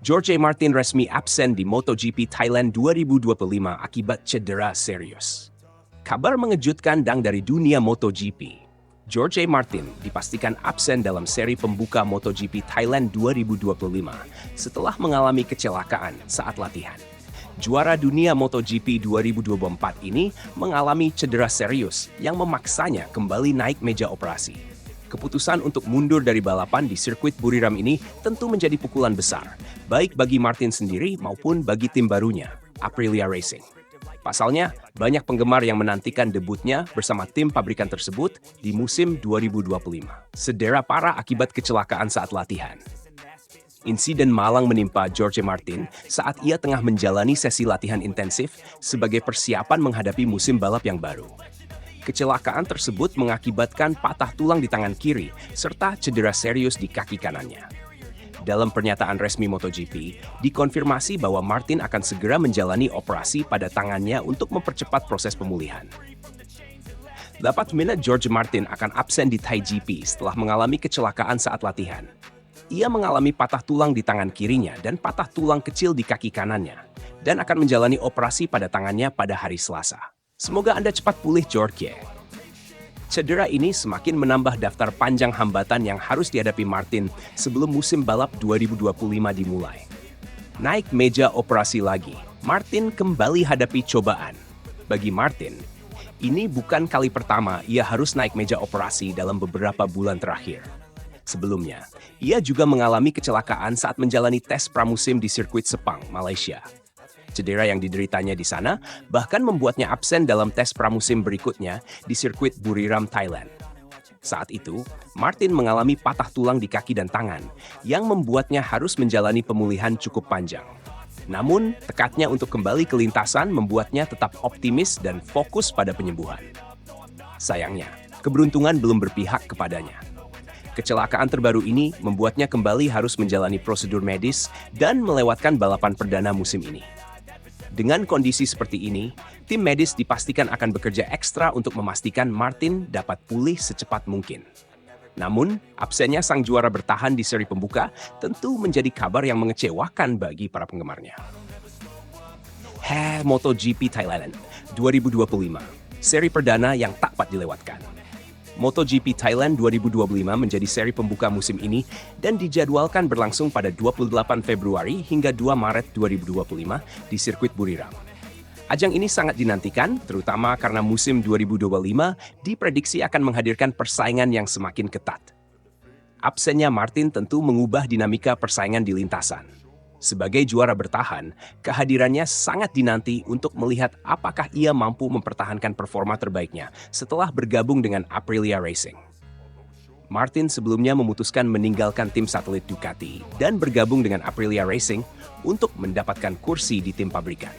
George Martin resmi absen di MotoGP Thailand 2025 akibat cedera serius. Kabar mengejutkan dari dunia MotoGP. George Martin dipastikan absen dalam seri pembuka MotoGP Thailand 2025 setelah mengalami kecelakaan saat latihan. Juara dunia MotoGP 2024 ini mengalami cedera serius yang memaksanya kembali naik meja operasi. Keputusan untuk mundur dari balapan di sirkuit Buriram ini tentu menjadi pukulan besar, baik bagi Martin sendiri maupun bagi tim barunya, Aprilia Racing. Pasalnya, banyak penggemar yang menantikan debutnya bersama tim pabrikan tersebut di musim 2025. Cedera parah akibat kecelakaan saat latihan. Insiden malang menimpa George Martin saat ia tengah menjalani sesi latihan intensif sebagai persiapan menghadapi musim balap yang baru. Kecelakaan tersebut mengakibatkan patah tulang di tangan kiri serta cedera serius di kaki kanannya. Dalam pernyataan resmi MotoGP, dikonfirmasi bahwa Martin akan segera menjalani operasi pada tangannya untuk mempercepat proses pemulihan. 8 Maret George Martin akan absen di Thai GP setelah mengalami kecelakaan saat latihan. Ia mengalami patah tulang di tangan kirinya dan patah tulang kecil di kaki kanannya, dan akan menjalani operasi pada tangannya pada hari Selasa. Semoga Anda cepat pulih, George. Cedera ini semakin menambah daftar panjang hambatan yang harus dihadapi Martin sebelum musim balap 2025 dimulai. Naik meja operasi lagi, Martin kembali hadapi cobaan. Bagi Martin, ini bukan kali pertama ia harus naik meja operasi dalam beberapa bulan terakhir. Sebelumnya, ia juga mengalami kecelakaan saat menjalani tes pramusim di sirkuit Sepang, Malaysia. Cedera yang dideritanya di sana bahkan membuatnya absen dalam tes pramusim berikutnya di sirkuit Buriram, Thailand. Saat itu, Martin mengalami patah tulang di kaki dan tangan yang membuatnya harus menjalani pemulihan cukup panjang. Namun, tekadnya untuk kembali ke lintasan membuatnya tetap optimis dan fokus pada penyembuhan. Sayangnya, keberuntungan belum berpihak kepadanya. Kecelakaan terbaru ini membuatnya kembali harus menjalani prosedur medis dan melewatkan balapan perdana musim ini. Dengan kondisi seperti ini, tim medis dipastikan akan bekerja ekstra untuk memastikan Martin dapat pulih secepat mungkin. Namun, absennya sang juara bertahan di seri pembuka tentu menjadi kabar yang mengecewakan bagi para penggemarnya. MotoGP Thailand 2025, seri perdana yang tak dapat dilewatkan. MotoGP Thailand 2025 menjadi seri pembuka musim ini dan dijadwalkan berlangsung pada 28 Februari hingga 2 Maret 2025 di sirkuit Buriram. Ajang ini sangat dinantikan, terutama karena musim 2025 diprediksi akan menghadirkan persaingan yang semakin ketat. Absennya Martin tentu mengubah dinamika persaingan di lintasan. Sebagai juara bertahan, kehadirannya sangat dinanti untuk melihat apakah ia mampu mempertahankan performa terbaiknya setelah bergabung dengan Aprilia Racing. Martin sebelumnya memutuskan meninggalkan tim satelit Ducati dan bergabung dengan Aprilia Racing untuk mendapatkan kursi di tim pabrikan.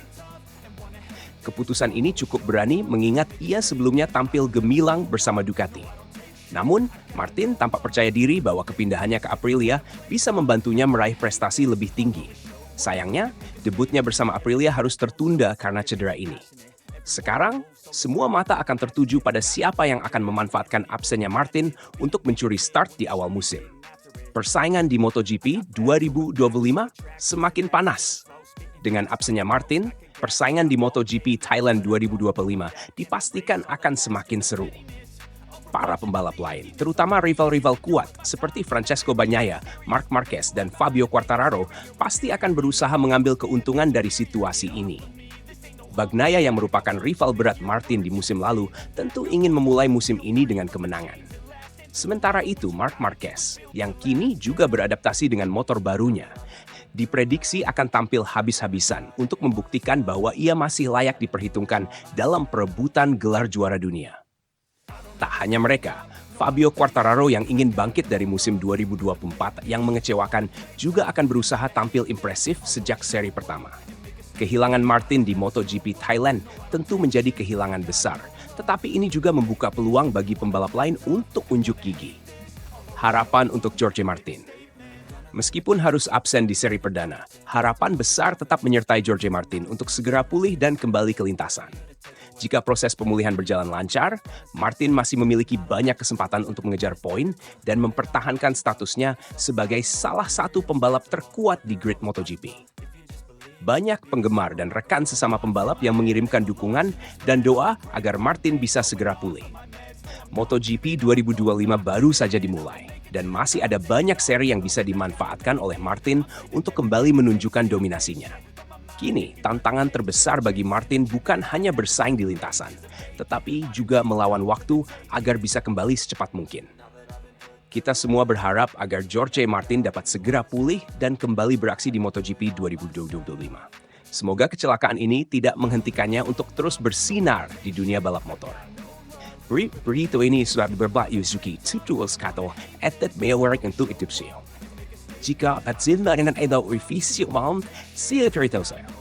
Keputusan ini cukup berani mengingat ia sebelumnya tampil gemilang bersama Ducati. Namun, Martin tampak percaya diri bahwa kepindahannya ke Aprilia bisa membantunya meraih prestasi lebih tinggi. Sayangnya, debutnya bersama Aprilia harus tertunda karena cedera ini. Sekarang, semua mata akan tertuju pada siapa yang akan memanfaatkan absennya Martin untuk mencuri start di awal musim. Persaingan di MotoGP 2025 semakin panas. Dengan absennya Martin, persaingan di MotoGP Thailand 2025 dipastikan akan semakin seru. Para pembalap lain, terutama rival-rival kuat seperti Francesco Bagnaia, Marc Marquez, dan Fabio Quartararo, pasti akan berusaha mengambil keuntungan dari situasi ini. Bagnaia yang merupakan rival berat Martin di musim lalu tentu ingin memulai musim ini dengan kemenangan. Sementara itu, Marc Marquez, yang kini juga beradaptasi dengan motor barunya, diprediksi akan tampil habis-habisan untuk membuktikan bahwa ia masih layak diperhitungkan dalam perebutan gelar juara dunia. Tak hanya mereka, Fabio Quartararo yang ingin bangkit dari musim 2024 yang mengecewakan juga akan berusaha tampil impresif sejak seri pertama. Kehilangan Martin di MotoGP Thailand tentu menjadi kehilangan besar, tetapi ini juga membuka peluang bagi pembalap lain untuk unjuk gigi. Harapan untuk George Martin. Meskipun harus absen di seri perdana, harapan besar tetap menyertai George Martin untuk segera pulih dan kembali ke lintasan. Jika proses pemulihan berjalan lancar, Martin masih memiliki banyak kesempatan untuk mengejar poin dan mempertahankan statusnya sebagai salah satu pembalap terkuat di grid MotoGP. Banyak penggemar dan rekan sesama pembalap yang mengirimkan dukungan dan doa agar Martin bisa segera pulih. MotoGP 2025 baru saja dimulai, dan masih ada banyak seri yang bisa dimanfaatkan oleh Martin untuk kembali menunjukkan dominasinya. Kini, tantangan terbesar bagi Martin bukan hanya bersaing di lintasan, tetapi juga melawan waktu agar bisa kembali secepat mungkin. Kita semua berharap agar Jorge Martin dapat segera pulih dan kembali beraksi di MotoGP 2025. Semoga kecelakaan ini tidak menghentikannya untuk terus bersinar di dunia balap motor. Berita ini sudah dibuat Yusuke Tsuto's Kato at Mailwork untuk YouTube. Jika Anda dengan revisi malam, silakan beritahu saya.